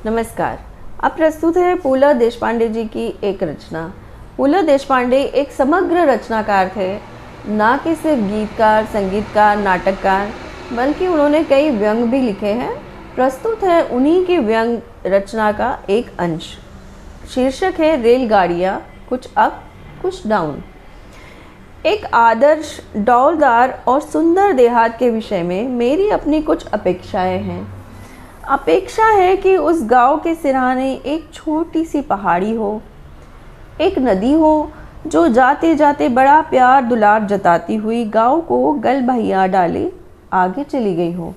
नमस्कार। अब प्रस्तुत है पू.ल. देशपांडे जी की एक रचना। पू.ल. देशपांडे एक समग्र रचनाकार थे, ना कि सिर्फ गीतकार, संगीतकार, नाटककार, बल्कि उन्होंने कई व्यंग भी लिखे हैं। प्रस्तुत है उन्हीं की व्यंग रचना का एक अंश। शीर्षक है रेलगाड़ियाँ, कुछ अप कुछ डाउन। एक आदर्श, डौलदार और सुंदर देहात के विषय में मेरी अपनी कुछ अपेक्षाएं हैं। अपेक्षा है कि उस गांव के सिरहाने एक छोटी सी पहाड़ी हो, एक नदी हो जो जाते जाते बड़ा प्यार दुलार जताती हुई गांव को गल बहिया डाले आगे चली गई हो।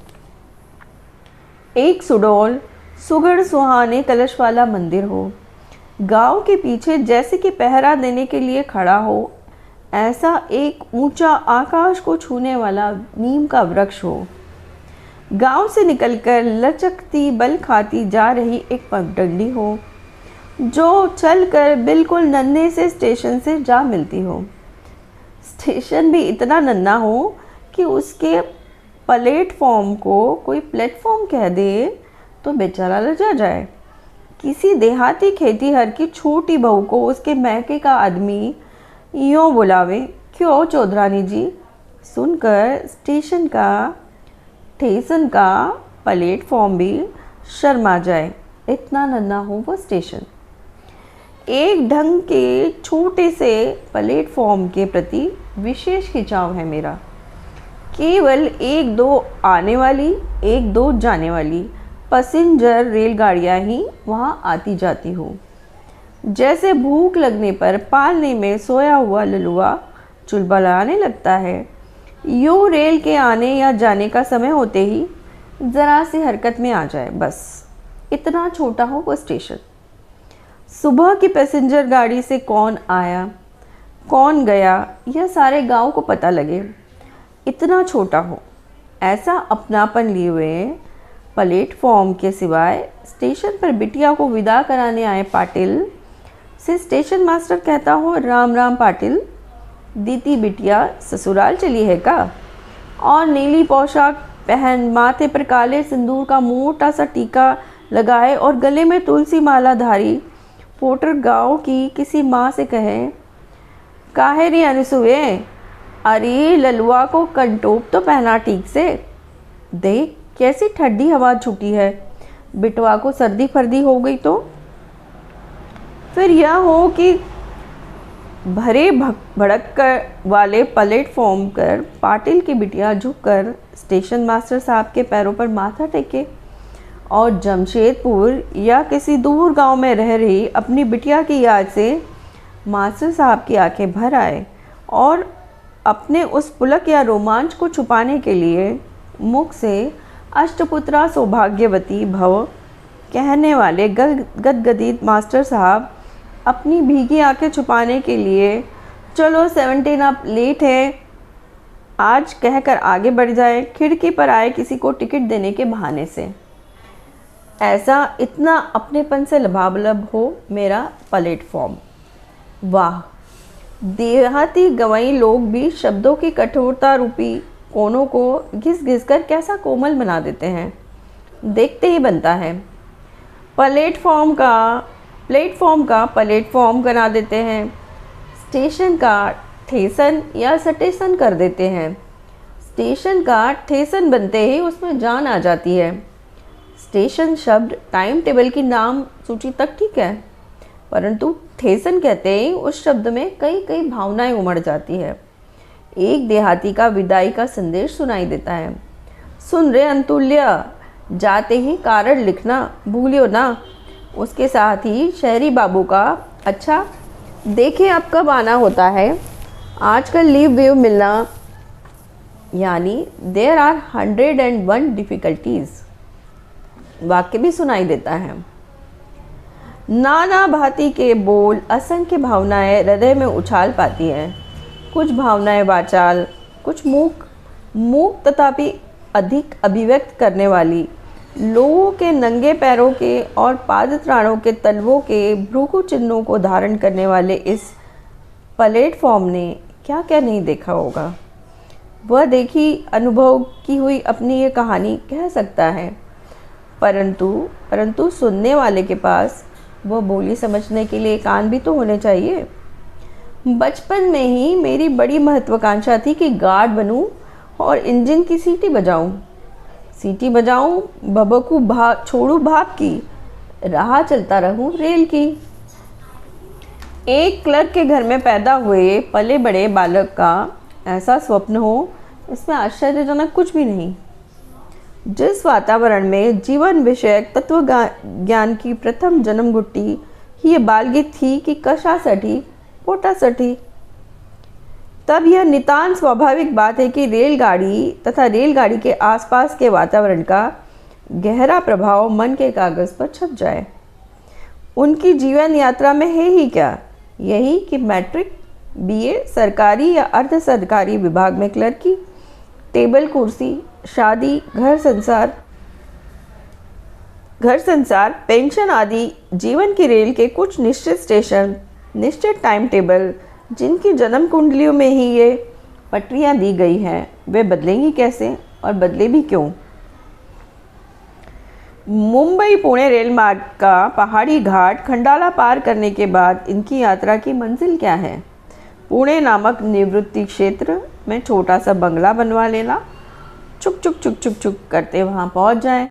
एक सुडौल सुघड़ सुहाने कलश वाला मंदिर हो, गांव के पीछे जैसे कि पहरा देने के लिए खड़ा हो ऐसा एक ऊंचा आकाश को छूने वाला नीम का वृक्ष हो। गांव से निकलकर लचकती बल खाती जा रही एक पगडंडी हो जो चलकर बिल्कुल नन्हे से स्टेशन से जा मिलती हो। स्टेशन भी इतना नन्हा हो कि उसके प्लेटफॉर्म को कोई प्लेटफॉर्म कह दे तो बेचारा लजा जाए। किसी देहाती खेतीहर की छोटी बहू को उसके मैके का आदमी यूँ बुलावे, क्यों चौधरानी जी, सुनकर स्टेशन का प्लेटफॉर्म भी शर्मा जाए, इतना नन्हा हो वो स्टेशन। एक ढंग के छोटे से प्लेटफॉर्म के प्रति विशेष खिंचाव है मेरा। केवल एक दो आने वाली, एक दो जाने वाली पैसेंजर रेलगाड़ियाँ ही वहाँ आती जाती हो। जैसे भूख लगने पर पालने में सोया हुआ ललुआ चुलबुलाने लगता है, यूँ रेल के आने या जाने का समय होते ही ज़रा सी हरकत में आ जाए, बस इतना छोटा हो वो स्टेशन। सुबह की पैसेंजर गाड़ी से कौन आया कौन गया यह सारे गांव को पता लगे, इतना छोटा हो। ऐसा अपनापन लिए हुए प्लेटफॉर्म के सिवाय स्टेशन पर बिटिया को विदा कराने आए पाटिल से स्टेशन मास्टर कहता हो, राम राम पाटिल, दीदी बिटिया ससुराल चली है का? और नीली पोशाक पहन, माथे पर काले सिंदूर का मोटा सा टीका लगाए और गले में तुलसी माला धारी पोटर गांव की किसी माँ से कहे, काहे री अनसुए, अरे ललुआ को कंटोप तो पहना ठीक से, देख कैसी ठंडी हवा छूटी है, बिटवा को सर्दी फर्दी हो गई तो। फिर यह हो कि भरे भड़क वाले प्लेटफॉर्म पर पाटिल की बिटिया झुककर स्टेशन मास्टर साहब के पैरों पर माथा टेके और जमशेदपुर या किसी दूर गांव में रह रही अपनी बिटिया की याद से मास्टर साहब की आंखें भर आए और अपने उस पुलक या रोमांच को छुपाने के लिए मुख से अष्टपुत्रा सौभाग्यवती भव कहने वाले गदगदित मास्टर साहब अपनी भीगी आंखें छुपाने के लिए चलो 17 अप लेट है आज कहकर आगे बढ़ जाए, खिड़की पर आए किसी को टिकट देने के बहाने से। ऐसा इतना अपनेपन से लबालब हो मेरा प्लेटफॉर्म। वाह, देहाती गंवई लोग भी शब्दों की कठोरता रूपी कोनों को घिस घिस कर कैसा कोमल बना देते हैं, देखते ही बनता है। प्लेटफॉर्म का प्लेटफॉर्म बना देते हैं, स्टेशन का ठेसन या सटेसन कर देते हैं। स्टेशन का ठेसन बनते ही उसमें जान आ जाती है। स्टेशन शब्द टाइम टेबल की नाम सूची तक ठीक है, परंतु ठेसन कहते ही उस शब्द में कई कई भावनाएं उमड़ जाती है। एक देहाती का विदाई का संदेश सुनाई देता है, सुन रे अंतुल्य, जाते ही कारण लिखना भूलियो ना। उसके साथ ही शहरी बाबू का, अच्छा देखें अब कब आना होता है, आजकल लीव वेव मिलना, यानी देयर आर 101 डिफ़िकल्टीज़ वाक्य भी सुनाई देता है। नाना भांति के बोल, असंख्य भावनाएं हृदय में उछाल पाती हैं। कुछ भावनाएं वाचाल, कुछ मूक तथापि अधिक अभिव्यक्त करने वाली। लोगों के नंगे पैरों के और पादत्राणों के तलवों के भ्रूकु चिन्हों को धारण करने वाले इस प्लेटफॉर्म ने क्या क्या नहीं देखा होगा। वह देखी अनुभव की हुई अपनी ये कहानी कह सकता है। परंतु परंतु सुनने वाले के पास वह बोली समझने के लिए कान भी तो होने चाहिए। बचपन में ही मेरी बड़ी महत्वाकांक्षा थी कि गार्ड बनूं और इंजन की सीटी बजाऊं, बबकू भाग छोड़ू भाग की, राह चलता रहूं रेल की। एक क्लर्क के घर में पैदा हुए पले बड़े बालक का ऐसा स्वप्न हो, इसमें आश्चर्यजनक कुछ भी नहीं। जिस वातावरण में जीवन विषयक तत्व ज्ञान की प्रथम जन्म घुट्टी ही ये बालगीत थी कि कशासाठी पोटासाठी, तब यह नितांत स्वाभाविक बात है कि रेलगाड़ी तथा रेलगाड़ी के आसपास के वातावरण का गहरा प्रभाव मन के कागज पर छप जाए। उनकी जीवन यात्रा में है ही क्या, यही कि मैट्रिक, बीए, सरकारी या अर्ध सरकारी विभाग में क्लर्की, टेबल कुर्सी, शादी, घर संसार, पेंशन आदि जीवन की रेल के कुछ निश्चित स्टेशन, निश्चित टाइम टेबल, जिनकी जन्म कुंडलियों में ही ये पटरियां दी गई हैं, वे बदलेंगी कैसे और बदले भी क्यों। मुंबई पुणे रेल मार्ग का पहाड़ी घाट खंडाला पार करने के बाद इनकी यात्रा की मंजिल क्या है। पुणे नामक निवृत्ति क्षेत्र में छोटा सा बंगला बनवा लेना, चुक चुक चुक चुक चुक करते वहाँ पहुँच जाएं।